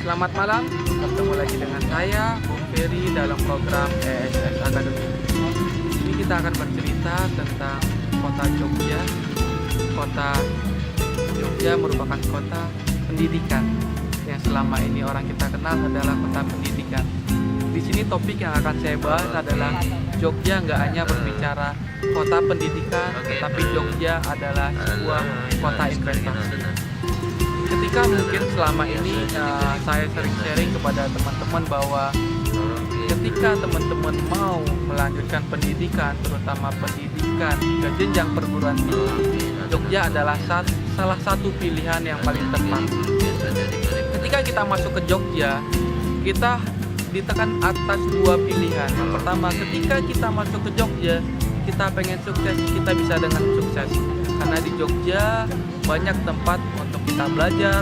Selamat malam, bertemu lagi dengan saya, Bung Ferry, dalam program ESS Academy. Ini kita akan bercerita tentang kota Jogja. Kota Jogja merupakan kota pendidikan yang selama ini orang kita kenal adalah kota pendidikan. Di sini topik yang akan saya bahas adalah Jogja nggak hanya berbicara kota pendidikan, tetapi Jogja adalah sebuah kota investasi. Ketika mungkin selama ini saya sering sharing kepada teman-teman bahwa ketika teman-teman mau melanjutkan pendidikan, terutama pendidikan ke jenjang perguruan tinggi, Jogja adalah salah satu pilihan yang paling tepat. Ketika kita masuk ke Jogja, kita ditekan atas dua pilihan. Yang pertama, ketika kita masuk ke Jogja, kita pengen sukses, kita bisa dengan sukses. Karena di Jogja banyak tempat untuk kita belajar,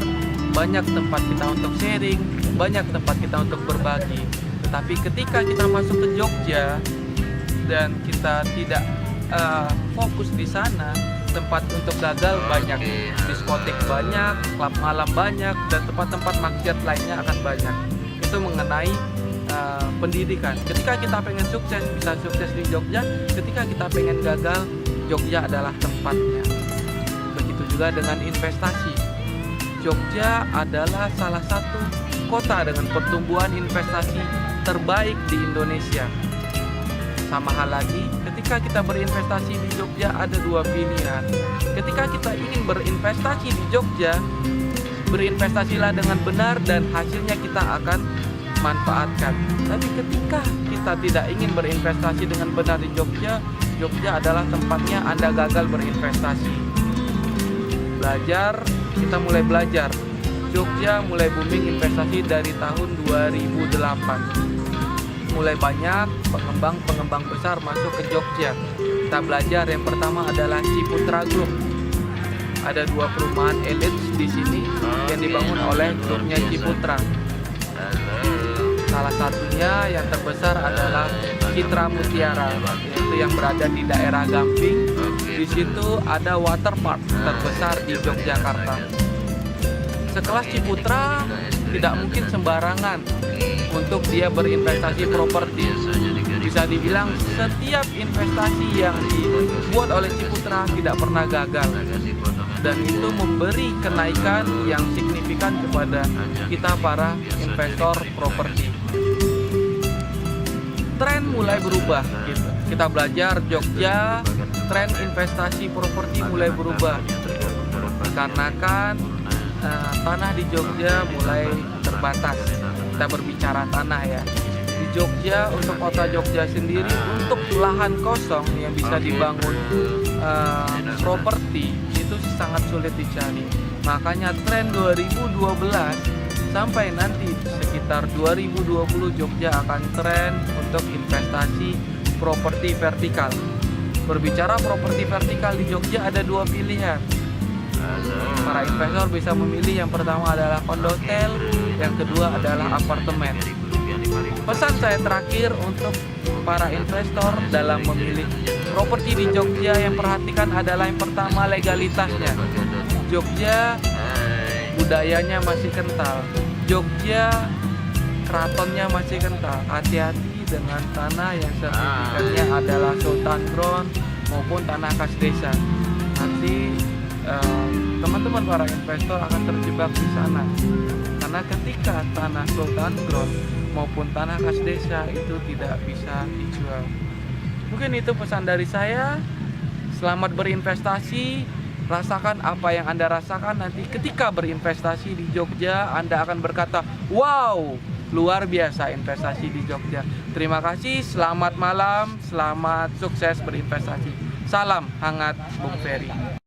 banyak tempat kita untuk sharing, banyak tempat kita untuk berbagi. Tetapi ketika kita masuk ke Jogja dan kita tidak fokus di sana, tempat untuk gagal banyak, diskotik banyak, klub malam banyak, dan tempat-tempat maksiat lainnya akan banyak. Itu mengenai pendidikan. Ketika kita pengen sukses, bisa sukses di Jogja. Ketika kita pengen gagal, Jogja adalah tempatnya. Begitu juga dengan investasi. Jogja adalah salah satu kota dengan pertumbuhan investasi terbaik di Indonesia. Sama hal lagi, ketika kita berinvestasi di Jogja ada dua pilihan. Ketika kita ingin berinvestasi di Jogja, berinvestasilah dengan benar dan hasilnya kita akan manfaatkan. Tapi ketika kita tidak ingin berinvestasi dengan benar di Jogja, Jogja adalah tempatnya Anda gagal berinvestasi. Belajar, kita mulai belajar. Jogja mulai booming investasi dari tahun 2008. Mulai banyak pengembang besar masuk ke Jogja. Kita belajar, yang pertama adalah Ciputra Group. Ada dua perumahan elit di sini yang dibangun oleh grupnya Ciputra. Salah satunya yang terbesar adalah Citra Mutiara, yaitu yang berada di daerah Gamping. Di situ ada waterpark terbesar di Yogyakarta. Sekelas Ciputra tidak mungkin sembarangan untuk dia berinvestasi properti. Bisa dibilang setiap investasi yang dibuat oleh Ciputra tidak pernah gagal. Dan itu memberi kenaikan yang signifikan kepada kita para investor properti. Tren mulai berubah gitu. Kita belajar Jogja, tren investasi properti mulai berubah. Dikarenakan tanah di Jogja mulai terbatas. Kita berbicara tanah ya. Di Jogja, untuk kota Jogja sendiri, untuk lahan kosong yang bisa dibangun properti itu sangat sulit dicari. Makanya tren 2012 sampai nanti sekitar 2020 Jogja akan tren untuk investasi properti vertikal. Berbicara properti vertikal di Jogja ada dua pilihan. Para investor bisa memilih, yang pertama adalah kondotel, yang kedua adalah apartemen. Pesan saya terakhir untuk para investor dalam memilih properti di Jogja yang perhatikan adalah yang pertama legalitasnya. Jogja budayanya masih kental. Jogja keratonnya masih kental. Hati-hati dengan tanah yang sertifikatnya adalah Sultan Ground maupun tanah kas desa. Nanti teman-teman para investor akan terjebak di sana. Karena ketika tanah Sultan Ground maupun tanah kas desa itu tidak bisa dijual. Mungkin itu pesan dari saya. Selamat berinvestasi. Rasakan apa yang Anda rasakan nanti ketika berinvestasi di Jogja. Anda akan berkata, wow, luar biasa investasi di Jogja. Terima kasih, selamat malam, selamat sukses berinvestasi. Salam hangat Bung Ferry.